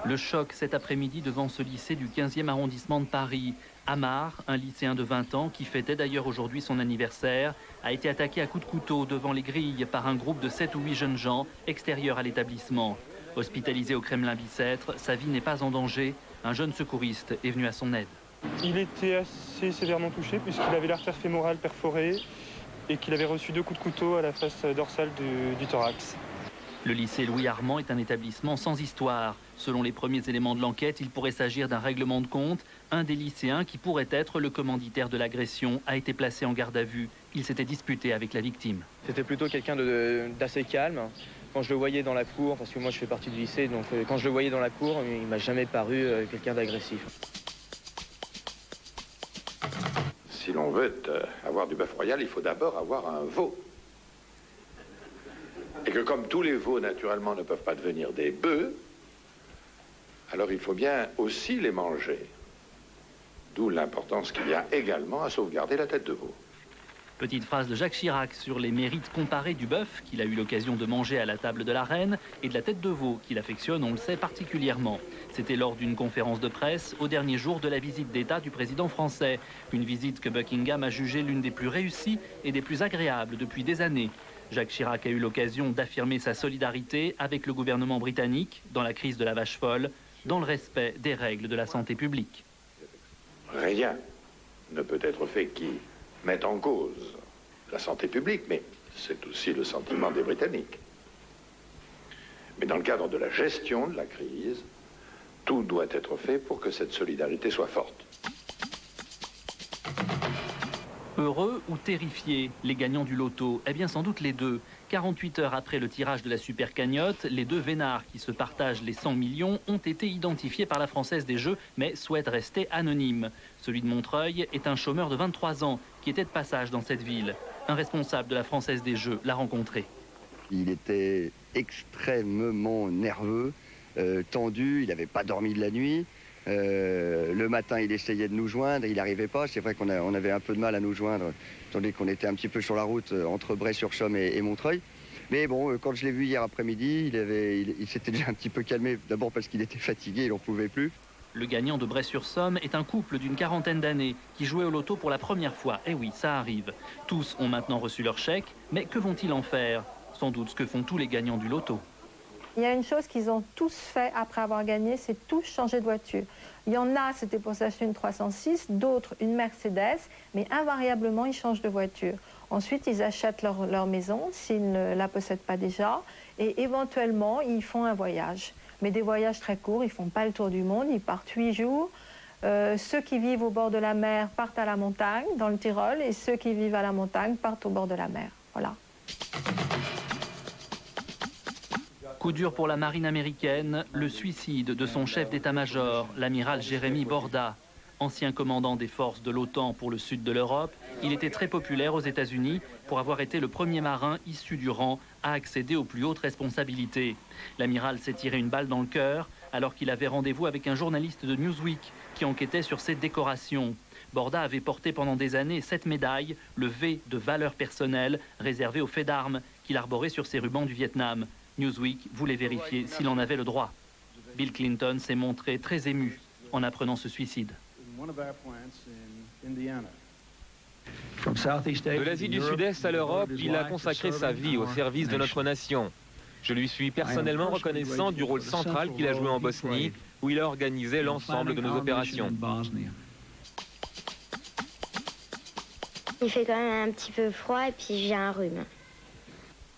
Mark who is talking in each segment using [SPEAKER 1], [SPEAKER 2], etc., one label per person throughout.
[SPEAKER 1] Le choc cet après-midi devant ce lycée du 15e arrondissement de Paris. Amar, un lycéen de 20 ans qui fêtait d'ailleurs aujourd'hui son anniversaire, a été attaqué à coups de couteau devant les grilles par un groupe de 7 ou 8 jeunes gens extérieurs à l'établissement. Hospitalisé au Kremlin-Bicêtre, sa vie n'est pas en danger. Un jeune secouriste est venu à son aide.
[SPEAKER 2] Il était assez sévèrement touché puisqu'il avait l'artère fémorale perforée et qu'il avait reçu 2 coups de couteau à la face dorsale du thorax.
[SPEAKER 1] Le lycée Louis Armand est un établissement sans histoire. Selon les premiers éléments de l'enquête, il pourrait s'agir d'un règlement de compte. Un des lycéens, qui pourrait être le commanditaire de l'agression, a été placé en garde à vue. Il s'était disputé avec la victime.
[SPEAKER 3] C'était plutôt quelqu'un d'assez calme. Quand je le voyais dans la cour, parce que moi je fais partie du lycée, donc quand je le voyais dans la cour, il m'a jamais paru quelqu'un d'agressif.
[SPEAKER 4] Si l'on veut avoir du bœuf royal, il faut d'abord avoir un veau. Et que comme tous les veaux, naturellement, ne peuvent pas devenir des bœufs, alors il faut bien aussi les manger. D'où l'importance qu'il y a également à sauvegarder la tête de veau.
[SPEAKER 1] Petite phrase de Jacques Chirac sur les mérites comparés du bœuf qu'il a eu l'occasion de manger à la table de la reine et de la tête de veau qu'il affectionne, on le sait, particulièrement. C'était lors d'une conférence de presse au dernier jour de la visite d'État du président français. Une visite que Buckingham a jugée l'une des plus réussies et des plus agréables depuis des années. Jacques Chirac a eu l'occasion d'affirmer sa solidarité avec le gouvernement britannique dans la crise de la vache folle, dans le respect des règles de la santé publique.
[SPEAKER 4] Rien ne peut être fait qui mette en cause la santé publique, mais c'est aussi le sentiment des Britanniques. Mais dans le cadre de la gestion de la crise, tout doit être fait pour que cette solidarité soit forte.
[SPEAKER 1] Heureux ou terrifiés, les gagnants du loto? Eh bien sans doute les deux. 48 heures après le tirage de la super cagnotte, les deux vénards qui se partagent les 100 millions ont été identifiés par la Française des Jeux, mais souhaitent rester anonymes. Celui de Montreuil est un chômeur de 23 ans qui était de passage dans cette ville. Un responsable de la Française des Jeux l'a rencontré.
[SPEAKER 5] Il était extrêmement nerveux, tendu, il n'avait pas dormi de la nuit. Le matin, il essayait de nous joindre, il n'arrivait pas. C'est vrai qu'on avait un peu de mal à nous joindre, étant donné qu'on était un petit peu sur la route entre Bray-sur-Somme et Montreuil. Mais bon, quand je l'ai vu hier après-midi, il s'était déjà un petit peu calmé, d'abord parce qu'il était fatigué, il n'en pouvait plus.
[SPEAKER 1] Le gagnant de Bray-sur-Somme est un couple d'une quarantaine d'années qui jouait au loto pour la première fois. Eh oui, ça arrive. Tous ont maintenant reçu leur chèque, mais que vont-ils en faire? Sans doute ce que font tous les gagnants du loto.
[SPEAKER 6] Il y a une chose qu'ils ont tous fait après avoir gagné, c'est tous changer de voiture. Il y en a, c'était pour s'acheter une 306, d'autres une Mercedes, mais invariablement, ils changent de voiture. Ensuite, ils achètent leur maison, s'ils ne la possèdent pas déjà, et éventuellement, ils font un voyage. Mais des voyages très courts, ils ne font pas le tour du monde, ils partent 8 jours. Ceux qui vivent au bord de la mer partent à la montagne, dans le Tyrol, et ceux qui vivent à la montagne partent au bord de la mer. Voilà.
[SPEAKER 1] Coup dur pour la marine américaine, le suicide de son chef d'état-major, l'amiral Jérémy Borda. Ancien commandant des forces de l'OTAN pour le sud de l'Europe, il était très populaire aux États-Unis pour avoir été le premier marin issu du rang à accéder aux plus hautes responsabilités. L'amiral s'est tiré une balle dans le cœur alors qu'il avait rendez-vous avec un journaliste de Newsweek qui enquêtait sur ses décorations. Borda avait porté pendant des années 7 médailles, le V de valeur personnelle, réservé aux faits d'armes qu'il arborait sur ses rubans du Vietnam. Newsweek voulait vérifier s'il en avait le droit. Bill Clinton s'est montré très ému en apprenant ce suicide.
[SPEAKER 7] De l'Asie du Sud-Est à l'Europe, il a consacré sa vie au service de notre nation. Je lui suis personnellement reconnaissant du rôle central qu'il a joué en Bosnie, où il a organisé l'ensemble de nos opérations.
[SPEAKER 8] Il fait quand même un petit peu froid et puis j'ai un rhume.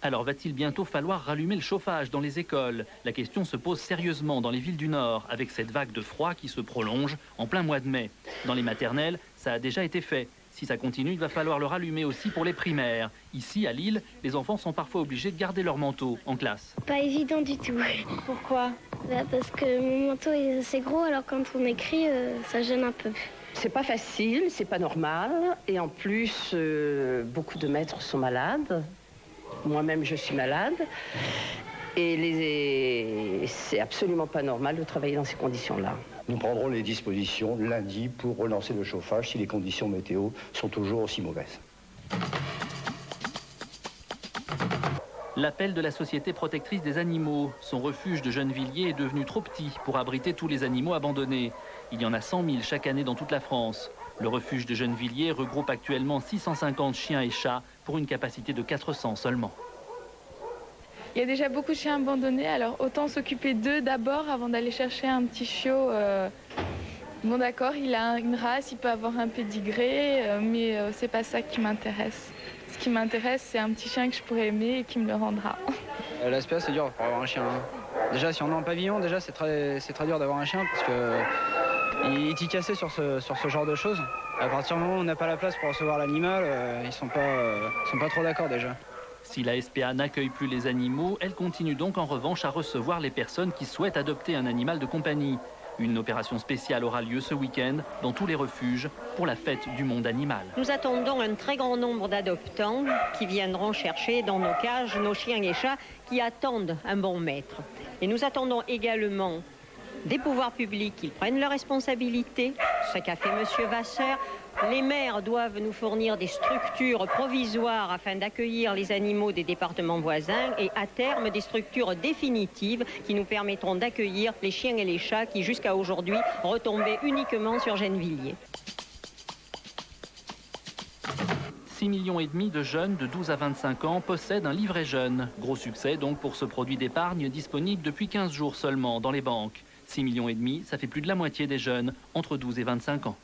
[SPEAKER 1] Alors va-t-il bientôt falloir rallumer le chauffage dans les écoles? La question se pose sérieusement dans les villes du Nord, avec cette vague de froid qui se prolonge en plein mois de mai. Dans les maternelles, ça a déjà été fait. Si ça continue, il va falloir le rallumer aussi pour les primaires. Ici, à Lille, les enfants sont parfois obligés de garder leur manteau en classe.
[SPEAKER 8] Pas évident du tout.
[SPEAKER 6] Pourquoi?
[SPEAKER 8] Parce que mon manteau est assez gros, alors quand on écrit, ça gêne un peu.
[SPEAKER 9] C'est pas facile, c'est pas normal. Et en plus, beaucoup de maîtres sont malades. Moi-même, je suis malade. Et c'est absolument pas normal de travailler dans ces conditions-là.
[SPEAKER 10] Nous prendrons les dispositions lundi pour relancer le chauffage si les conditions météo sont toujours aussi mauvaises.
[SPEAKER 1] L'appel de la Société protectrice des animaux. Son refuge de Gennevilliers est devenu trop petit pour abriter tous les animaux abandonnés. Il y en a 100 000 chaque année dans toute la France. Le refuge de Gennevilliers regroupe actuellement 650 chiens et chats pour une capacité de 400 seulement.
[SPEAKER 11] Il y a déjà beaucoup de chiens abandonnés, alors autant s'occuper d'eux d'abord avant d'aller chercher un petit chiot. Bon d'accord, il a une race, il peut avoir un pédigré, mais c'est pas ça qui m'intéresse. Ce qui m'intéresse, c'est un petit chien que je pourrais aimer et qui me le rendra.
[SPEAKER 12] L'aspect, c'est dur pour avoir un chien. Déjà, si on est en pavillon, déjà c'est très dur d'avoir un chien parce que il t'y cassait sur ce genre de choses. À partir du moment où on n'a pas la place pour recevoir l'animal, ils sont pas trop d'accord déjà.
[SPEAKER 1] Si la SPA n'accueille plus les animaux, elle continue donc en revanche à recevoir les personnes qui souhaitent adopter un animal de compagnie. Une opération spéciale aura lieu ce week-end dans tous les refuges pour la fête du monde animal.
[SPEAKER 13] Nous attendons un très grand nombre d'adoptants qui viendront chercher dans nos cages nos chiens et chats qui attendent un bon maître. Et nous attendons également des pouvoirs publics qui prennent leurs responsabilités, ce qu'a fait M. Vasseur. Les maires doivent nous fournir des structures provisoires afin d'accueillir les animaux des départements voisins et à terme des structures définitives qui nous permettront d'accueillir les chiens et les chats qui jusqu'à aujourd'hui retombaient uniquement sur Gennevilliers.
[SPEAKER 1] 6,5 millions de jeunes de 12 à 25 ans possèdent un livret jeune. Gros succès donc pour ce produit d'épargne disponible depuis 15 jours seulement dans les banques. 6,5 millions, ça fait plus de la moitié des jeunes entre 12 et 25 ans.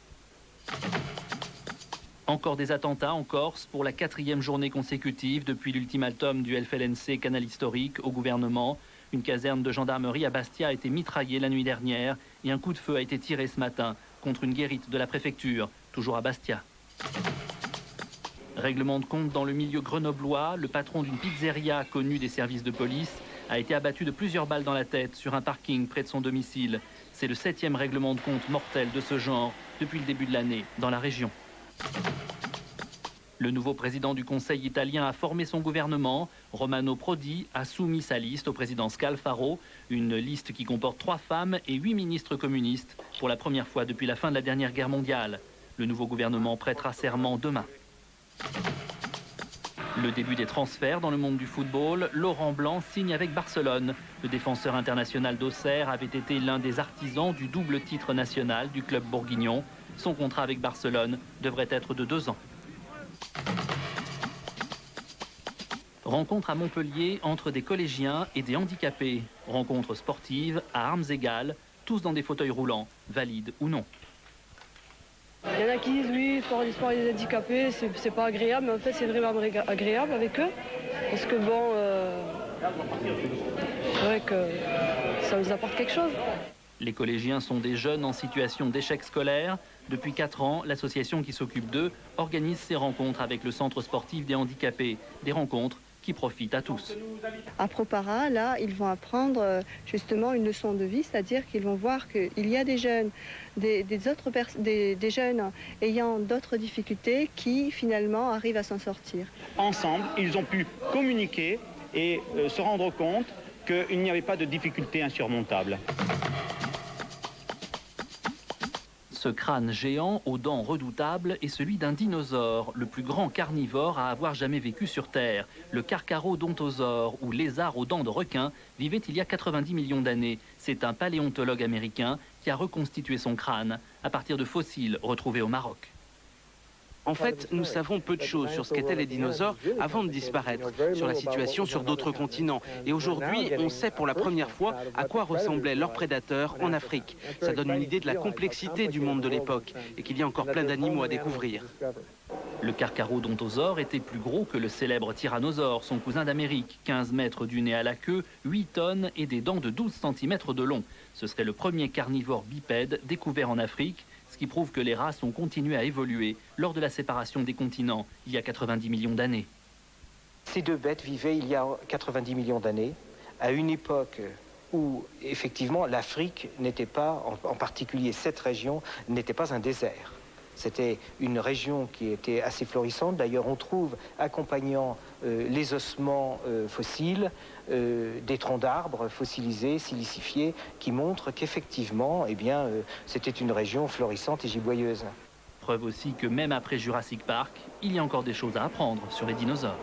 [SPEAKER 1] Encore des attentats en Corse pour la 4e journée consécutive depuis l'ultimatum du FLNC Canal Historique au gouvernement. Une caserne de gendarmerie à Bastia a été mitraillée la nuit dernière et un coup de feu a été tiré ce matin contre une guérite de la préfecture, toujours à Bastia. Règlement de compte dans le milieu grenoblois, le patron d'une pizzeria connue des services de police a été abattu de plusieurs balles dans la tête sur un parking près de son domicile. C'est le 7e règlement de compte mortel de ce genre depuis le début de l'année dans la région. Le nouveau président du Conseil italien a formé son gouvernement. Romano Prodi a soumis sa liste au président Scalfaro, une liste qui comporte 3 femmes et 8 ministres communistes pour la première fois depuis la fin de la dernière guerre mondiale. Le nouveau gouvernement prêtera serment demain. Le début des transferts dans le monde du football, Laurent Blanc signe avec Barcelone. Le défenseur international d'Auxerre avait été l'un des artisans du double titre national du club bourguignon. Son contrat avec Barcelone devrait être de 2 ans. Rencontre à Montpellier entre des collégiens et des handicapés. Rencontre sportive à armes égales, tous dans des fauteuils roulants, valides ou non.
[SPEAKER 14] Il y en a qui disent oui, le sport des handicapés, c'est pas agréable, mais en fait c'est vraiment agréable avec eux. Parce que bon, c'est vrai que ça nous apporte quelque chose.
[SPEAKER 1] Les collégiens sont des jeunes en situation d'échec scolaire. Depuis 4 ans, l'association qui s'occupe d'eux organise ces rencontres avec le centre sportif des handicapés. Des rencontres qui profitent à tous.
[SPEAKER 15] À Propara, là, ils vont apprendre justement une leçon de vie, c'est-à-dire qu'ils vont voir qu'il y a des jeunes, des jeunes ayant d'autres difficultés qui finalement arrivent à s'en sortir.
[SPEAKER 16] Ensemble, ils ont pu communiquer et se rendre compte qu'il n'y avait pas de difficultés insurmontables.
[SPEAKER 1] Ce crâne géant aux dents redoutables est celui d'un dinosaure, le plus grand carnivore à avoir jamais vécu sur Terre. Le Carcharodontosaure, ou lézard aux dents de requin, vivait il y a 90 millions d'années. C'est un paléontologue américain qui a reconstitué son crâne à partir de fossiles retrouvés au Maroc.
[SPEAKER 17] En fait, nous savons peu de choses sur ce qu'étaient les dinosaures avant de disparaître, sur la situation sur d'autres continents. Et aujourd'hui, on sait pour la première fois à quoi ressemblaient leurs prédateurs en Afrique. Ça donne une idée de la complexité du monde de l'époque et qu'il y a encore plein d'animaux à découvrir.
[SPEAKER 1] Le Carcharodontosaure était plus gros que le célèbre tyrannosaure, son cousin d'Amérique. 15 mètres du nez à la queue, 8 tonnes et des dents de 12 cm de long. Ce serait le premier carnivore bipède découvert en Afrique, ce qui prouve que les races ont continué à évoluer lors de la séparation des continents, il y a 90 millions d'années.
[SPEAKER 18] Ces deux bêtes vivaient il y a 90 millions d'années, à une époque où, effectivement, l'Afrique n'était pas, en particulier cette région, n'était pas un désert. C'était une région qui était assez florissante. D'ailleurs, on trouve, accompagnant les ossements fossiles, des troncs d'arbres fossilisés, silicifiés, qui montrent qu'effectivement, c'était une région florissante et giboyeuse.
[SPEAKER 1] Preuve aussi que même après Jurassic Park, il y a encore des choses à apprendre sur les dinosaures.